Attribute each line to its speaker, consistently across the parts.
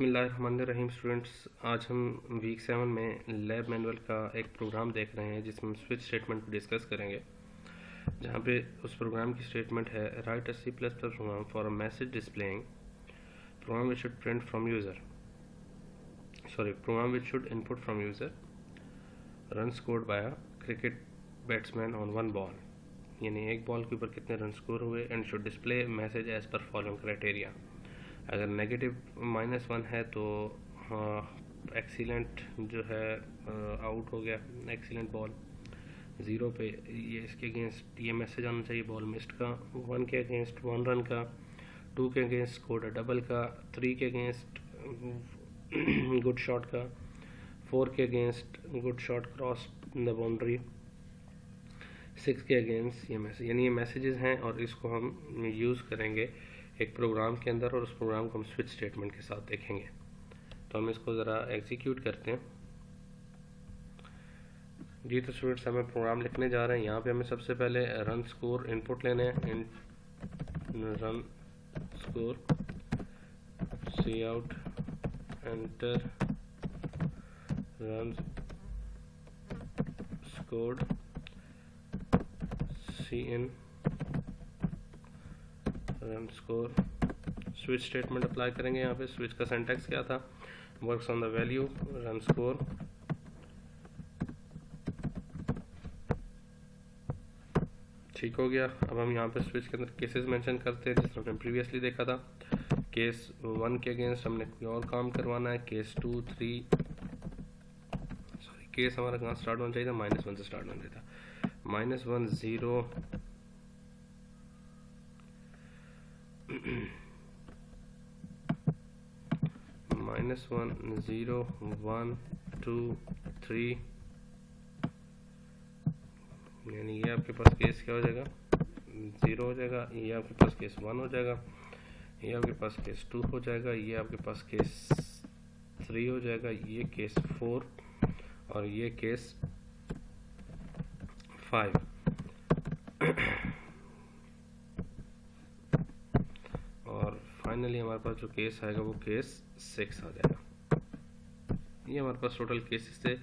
Speaker 1: बिस्मिल्लाहिर्रहमानिर्रहीम स्टूडेंट्स, आज हम वीक 7 में लैब मैनुअल का एक प्रोग्राम देख रहे हैं जिसमें हम स्विच स्टेटमेंट को डिस्कस करेंगे। जहाँ पे उस प्रोग्राम की स्टेटमेंट है write a C++ program for a message displaying program which should print from user program which should input from user run scored by a cricket batsman on one ball, यानी एक ball के ऊपर कितने run score हुए and should display message as per following criteria. अगर negative -1 है तो excellent जो है आउट हो गया, एक्सीलेंट बॉल। 0 पे ये इसके अगेंस्ट ये मैसेज आना चाहिए बॉल मिस्ड का, 1 के अगेंस्ट 1 रन का, 2 के अगेंस्ट स्कोर्ड अ डबल का, 3 के अगेंस्ट गुड शॉट का, 4 के against good shot cross the boundary, 6 के अगेंस्ट ये मैसेज, यानी ये मैसेजेस हैं और इसको हम यूज़ करेंगे एक प्रोग्राम के अंदर और उस प्रोग्राम को हम स्विच स्टेटमेंट के साथ देखेंगे। तो हम इसको ज़रा एग्जीक्यूट करते हैं। जी तो स्टूडेंट्स, हमें प्रोग्राम लिखने जा रहे हैं। यहाँ पे हमें सबसे पहले रन स्कोर इनपुट लेने हैं। Run score cout enter run scored cin run score. Switch statement apply करेंगे। यहाँ पे स्विच का सिंटैक्स क्या था, works on the value run score ठीक हो गया। अब हम यहाँ पे स्विच के अंदर केसेस मेंशन करते हैं जिसमें हमने प्रीवियसली देखा था। केस 1 के अगेंस्ट हमने कोई और काम करवाना है। केस 2 3 केस हमारा कहाँ स्टार्ट होना चाहिए था, -1 से स्टार्ट होना चाहिए था। -1 0 -1 0 1 2 3, यानी ये आपके पास केस क्या हो जाएगा, 0 हो जाएगा। ये आपके पास केस 1 हो जाएगा। ये आपके पास केस 2 हो जाएगा। ये आपके पास केस 3 हो जाएगा। ये केस 4 और ये केस 5। और फाइनली हमारे पास जो केस आएगा वो केस 6 आ जाएगा। ये हमारे पास टोटल केसेस थे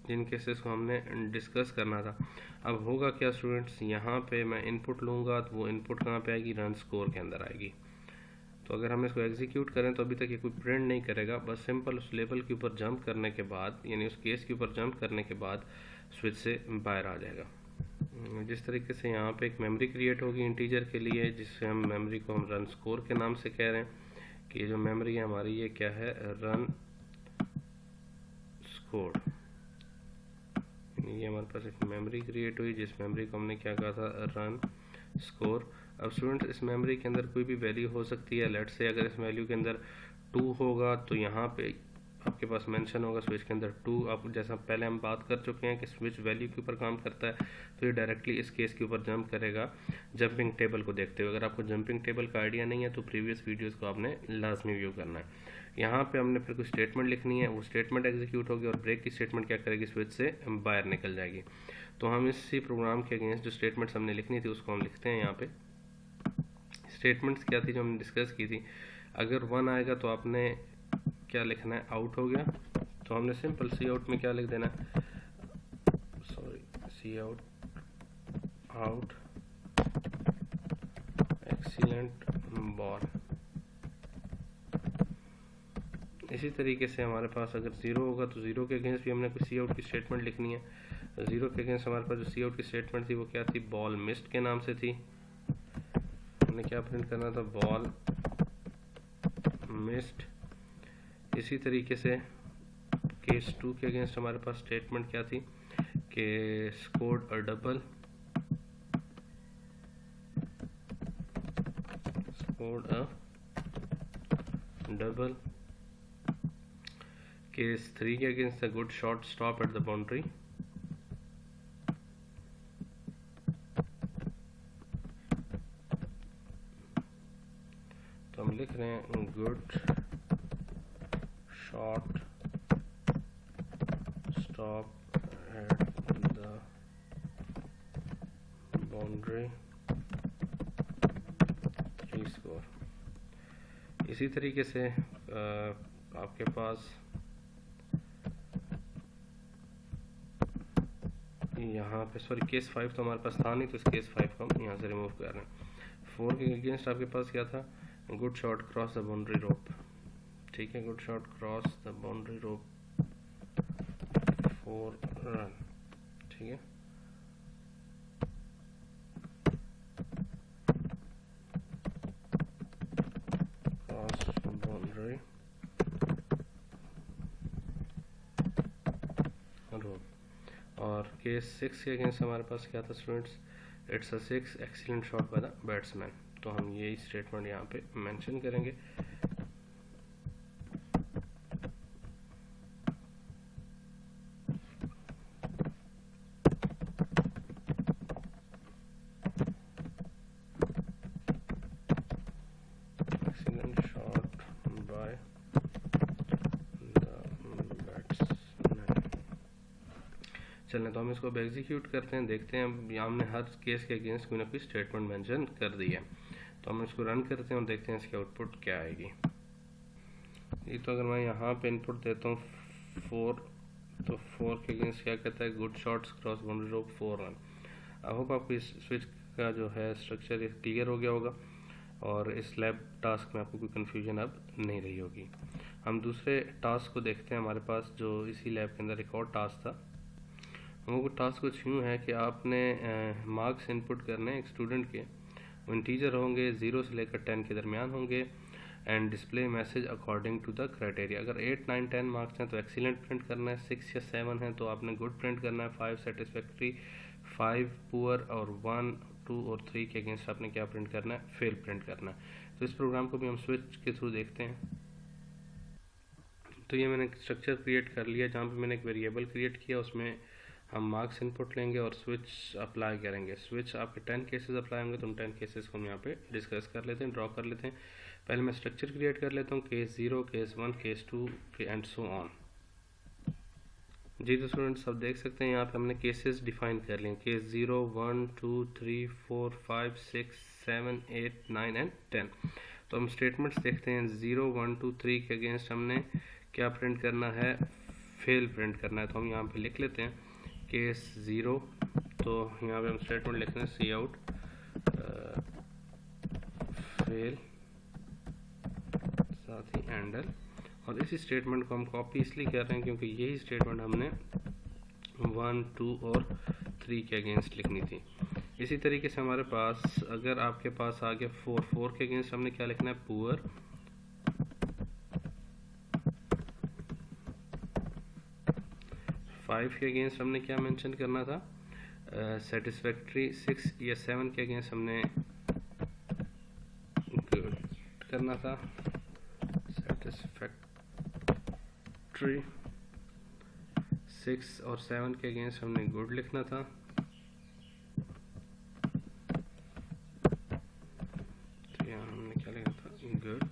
Speaker 1: जिन केसेस को हमने डिस्कस करना था। अब होगा क्या स्टूडेंट्स, यहाँ पे मैं इनपुट लूँगा तो वो इनपुट कहाँ पे आएगी, रन स्कोर के अंदर आएगी। तो अगर हम इसको एग्जीक्यूट करें तो अभी तक ये कोई प्रिंट नहीं करेगा, बस सिंपल उस लेवल के ऊपर जंप करने के बाद, यानी उस केस के ऊपर जंप करने के बाद स्विच से बाहर आ जाएगा। जिस तरीके से यहाँ पे एक मेमोरी क्रिएट होगी इंटीजर के लिए, जिससे हम मेमोरी को हम रन स्कोर के नाम से कह रहे हैं कि जो मेमोरी है हमारी ये क्या है, रन स्कोर। ये हमारे पास एक मेमोरी क्रिएट हुई जिस मेमोरी को हमने क्या कहा था, रन स्कोर। अब स्टूडेंट्स, इस मेमोरी के अंदर कोई भी वैल्यू हो सकती है। लेट से अगर इस वैल्यू के अंदर 2 होगा तो यहाँ पे आपके पास मेंशन होगा स्विच के अंदर 2। आप जैसा पहले हम बात कर चुके हैं कि स्विच वैल्यू के ऊपर काम करता है, तो ये डायरेक्टली इस केस के ऊपर जंप करेगा जंपिंग टेबल को देखते हुए। अगर आपको जंपिंग टेबल का आइडिया नहीं है तो प्रीवियस वीडियोज़ को आपने लाजमी व्यू करना है। यहाँ पे हमने फिर कुछ स्टेटमेंट लिखनी है, वो स्टेटमेंट एग्जीक्यूट होगी और ब्रेक की स्टेटमेंट क्या करेगी, स्विच से बाहर निकल जाएगी। तो हम इसी प्रोग्राम के अगेंस्ट जो स्टेटमेंट्स हमने लिखनी थी उसको हम लिखते हैं। यहाँ पे स्टेटमेंट्स क्या थी जो हमने डिस्कस की थी। अगर 1 आएगा तो आपने क्या लिखना है, आउट हो गया, तो हमने सिंपल सी आउट में क्या लिख देना है, सी आउट आउट एक्सीलेंट बॉल। इसी तरीके से हमारे पास अगर 0 होगा तो 0 के अगेंस्ट भी हमने कोई सी आउट की स्टेटमेंट लिखनी है। 0 के अगेंस्ट हमारे पास जो सी आउट की स्टेटमेंट थी वो क्या थी, बॉल मिस्ड के नाम से थी। हमने क्या प्रिंट करना था, बॉल मिस्ड। इसी तरीके से केस 2 के अगेंस्ट हमारे पास स्टेटमेंट क्या थी कि scored a double, scored a double. Case 3 के against the good shot stop at the boundary. तो हम लिख रहे हैं good shot stop at the boundary, 3 score. इसी तरीके से आपके पास यहाँ पे, सॉरी केस 5 तो हमारे पास था नहीं, तो इस केस 5 को हम यहाँ से रिमूव कर रहे हैं। 4 के अगेंस्ट आपके पास क्या था, good shot cross the boundary रोप, ठीक है, good shot cross the boundary rope 4 run, ठीक है। क्रॉस बाउंड्री रोप। और केस 6 के अगेंस्ट हमारे पास क्या था students, it's a 6 excellent shot by the batsman, तो हम यही स्टेटमेंट यहाँ पे मेंशन करेंगे। Excellent shot by the batsman. चलें, तो हम इसको अब एग्जीक्यूट करते हैं, देखते हैं। अब हमने हर केस के अगेंस्ट कोई ना कोई स्टेटमेंट मेंशन कर दी है, तो हम इसको रन करते हैं और देखते हैं इसकी आउटपुट क्या आएगी। ये तो अगर मैं यहाँ पे इनपुट देता हूँ 4, तो 4 के अगेंस्ट क्या कहता है, good shots cross boundary rope 4 run. I hope आपको इस स्विच का जो है स्ट्रक्चर क्लियर हो गया होगा और इस लैब टास्क में आपको कोई कन्फ्यूजन अब नहीं रही होगी। हम दूसरे टास्क को देखते हैं। हमारे पास जो इसी लैब के अंदर एक और टास्क था, वो टास्क कुछ यूँ है कि आपने मार्क्स इनपुट करने एक स्टूडेंट के, इंटीजर होंगे 0 से लेकर 10 के दरमियान होंगे, and display message according to the criteria. अगर 8, 9, 10 मार्क्स हैं तो एक्सीलेंट प्रिंट करना है, 6 या 7 हैं तो आपने गुड प्रिंट करना है, 5 सेटिस्फैक्ट्री, 5 पुअर, और 1, 2 और 3 के अगेंस्ट आपने क्या प्रिंट करना है, फेल प्रिंट करना है। तो इस प्रोग्राम को भी हम स्विच के थ्रू देखते हैं। तो ये मैंने स्ट्रक्चर क्रिएट कर लिया जहाँ पे मैंने एक वेरिएबल क्रिएट किया, उसमें हम मार्क्स इनपुट लेंगे और स्विच अप्लाई करेंगे। स्विच आपके 10 केसेस अप्लाई होंगे, तो उन 10 केसेस को हम यहाँ पे डिस्कस कर लेते हैं, ड्रॉ कर लेते हैं। पहले मैं स्ट्रक्चर क्रिएट कर लेता हूँ, case 0, case 1, case 2 and so on. जी तो स्टूडेंट्स अब देख सकते हैं यहाँ पे हमने केसेस डिफाइन कर लिए, केस 0, 1, 2, 3, 4, 5, 6, 7, 8, 9 एंड 10। तो हम स्टेटमेंट्स देखते हैं। 0, 1, 2, 3 के अगेंस्ट हमने क्या प्रिंट करना है, फेल प्रिंट करना है, तो हम यहाँ पे लिख लेते हैं केस 0। तो यहाँ पे हम स्टेटमेंट लिखते हैं सी आउट फेल, साथ ही एंडल। और इसी स्टेटमेंट को हम कॉपी इसलिए कर रहे हैं क्योंकि यही स्टेटमेंट हमने 1, 2 और 3 के अगेंस्ट लिखनी थी। इसी तरीके से हमारे पास, अगर आपके पास आ गया 4 के अगेंस्ट हमने क्या लिखना है, पुअर, 5 के अगेंस्ट हमने क्या मेंशन करना था, सेटिस्फैक्ट्री, 6 या 7 के अगेंस्ट हमने गुड करना था, सेटिस्फैक्ट्री, 6 और 7 के अगेंस्ट हमने गुड लिखना था। तो यहाँ हमने क्या लिखा था, गुड।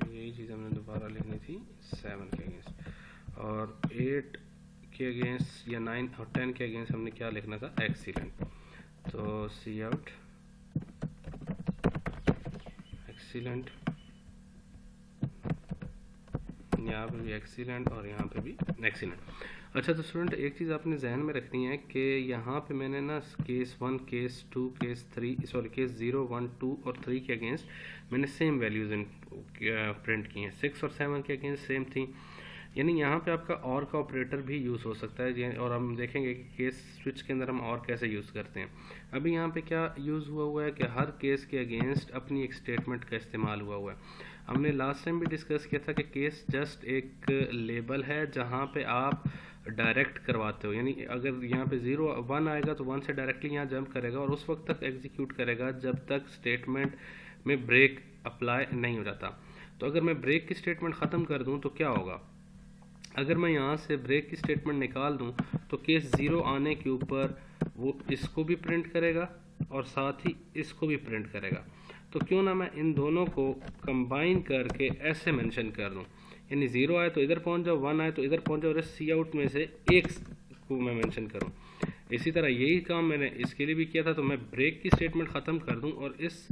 Speaker 1: यही चीज़ हमने दोबारा लिखनी थी 7 के अगेंस्ट। और 8 के अगेंस्ट या 9 और 10 के अगेंस्ट हमने क्या लिखना था, एक्सीलेंट। तो सी आउट एक्सीलेंट, यहाँ पे भी एक्सीलेंट और यहाँ पे भी एक्सीलेंट। अच्छा, तो स्टूडेंट एक चीज़ आपने जहन में रखनी है कि यहाँ पे मैंने ना case 1, case 2, case 3, sorry case 0, 1, 2 और 3 के अगेंस्ट मैंने सेम वैल्यूज़ प्रिंट की हैं। 6 और 7 के अगेंस्ट सेम थी, यानी यहाँ पे आपका और का ऑपरेटर भी यूज़ हो सकता है। और हम देखेंगे कि केस स्विच के अंदर हम और कैसे यूज़ करते हैं। अभी यहाँ पे क्या यूज़ हुआ है कि हर केस के अगेंस्ट अपनी एक स्टेटमेंट का इस्तेमाल हुआ है। हमने लास्ट टाइम भी डिस्कस किया था कि केस जस्ट एक लेबल है जहाँ पे आप डायरेक्ट करवाते हो, यानी अगर यहाँ पे 0, 1 आएगा तो 1 से डायरेक्टली यहाँ जंप करेगा और उस वक्त तक एग्जीक्यूट करेगा जब तक स्टेटमेंट में ब्रेक अप्लाई नहीं हो जाता। तो अगर मैं ब्रेक की स्टेटमेंट ख़त्म कर दूँ तो क्या होगा, अगर मैं यहाँ से ब्रेक की स्टेटमेंट निकाल दूँ तो केस 0 आने के ऊपर वो इसको भी प्रिंट करेगा और साथ ही इसको भी प्रिंट करेगा। तो क्यों ना मैं इन दोनों को कंबाइन करके ऐसे मेंशन कर दूँ, यानी 0 आए तो इधर पहुँच जाओ, 1 आए तो इधर पहुँच जाओ, और सी आउट में से एक को मैं मेंशन करूँ। इसी तरह यही काम मैंने इसके लिए भी किया था। तो मैं ब्रेक की स्टेटमेंट ख़त्म कर दूँ और इस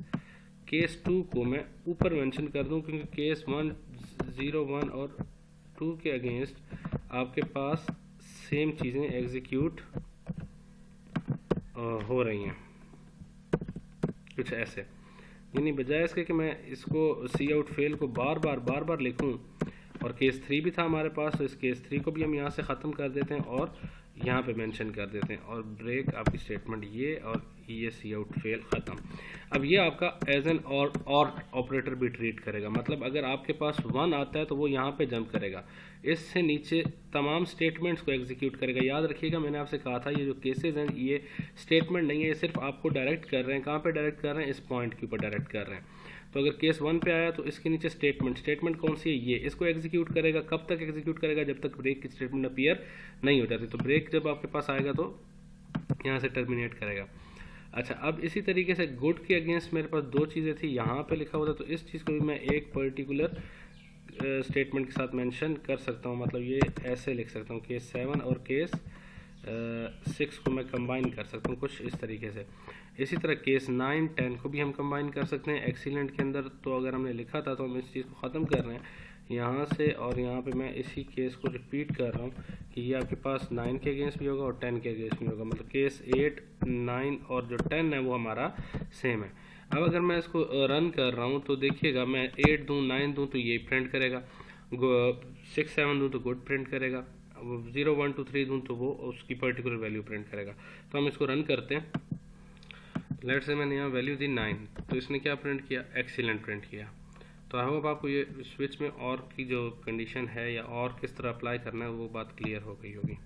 Speaker 1: केस 2 को मैं ऊपर मेंशन कर दूं, क्योंकि केस 1, 0, 1 और 2 के अगेंस्ट आपके पास सेम चीज़ें एग्जीक्यूट हो रही हैं, कुछ ऐसे। यानी बजाय इसके कि मैं इसको सी आउट फेल को बार बार लिखूं, और केस 3 भी था हमारे पास, तो इस केस 3 को भी हम यहाँ से ख़त्म कर देते हैं और यहाँ पे मेंशन कर देते हैं, और ब्रेक आपकी स्टेटमेंट ये, और ये सी आउट फेल ख़त्म। अब ये आपका एज एन और ऑपरेटर भी ट्रीट करेगा, मतलब अगर आपके पास 1 आता है तो वो यहाँ पे जंप करेगा, इससे नीचे तमाम स्टेटमेंट्स को एग्जीक्यूट करेगा। याद रखिएगा मैंने आपसे कहा था ये जो केसेस हैं ये स्टेटमेंट नहीं है, ये सिर्फ आपको डायरेक्ट कर रहे हैं। कहाँ पे डायरेक्ट कर रहे हैं? इस पॉइंट के ऊपर डायरेक्ट कर रहे हैं। तो अगर केस 1 पे आया तो इसके नीचे स्टेटमेंट कौन सी है? ये। इसको एग्जीक्यूट करेगा। कब तक एग्जीक्यूट करेगा? जब तक ब्रेक की स्टेटमेंट अपीयर नहीं हो जाती। तो ब्रेक जब आपके पास आएगा तो यहाँ से टर्मिनेट करेगा। अच्छा, अब इसी तरीके से गुड के अगेंस्ट मेरे पास 2 चीज़ें थी, यहाँ पे लिखा हुआ था, तो इस चीज़ को भी मैं एक पर्टिकुलर स्टेटमेंट के साथ मेंशन कर सकता हूँ। मतलब ये ऐसे लिख सकता हूँ, केस 7 और केस 6 को मैं कंबाइन कर सकता हूँ कुछ इस तरीके से। इसी तरह केस 9, 10 को भी हम कंबाइन कर सकते हैं एक्सीलेंट के अंदर। तो अगर हमने लिखा था तो हम इस चीज़ को ख़त्म कर रहे हैं यहाँ से, और यहाँ पे मैं इसी केस को रिपीट कर रहा हूँ कि ये आपके पास 9 के अगेंस्ट भी होगा और 10 के अगेंस्ट भी होगा। मतलब केस 8, 9 और जो 10 है वो हमारा सेम है। अब अगर मैं इसको रन कर रहा हूँ तो देखिएगा, मैं 8 दूँ, 9 दूँ तो ये प्रिंट करेगा, 6, 7 दूँ तो गुड प्रिंट करेगा, 0, 1, 2, 3 दूँ तो वो उसकी पर्टिकुलर वैल्यू प्रिंट करेगा। तो हम इसको रन करते हैं। लेट्स से मैंने यहाँ वैल्यू दी 9, तो इसने क्या प्रिंट किया? एक्सीलेंट प्रिंट किया। तो आई होप आपको ये स्विच में और की जो कंडीशन है या और किस तरह अप्लाई करना है वो बात क्लियर हो गई होगी।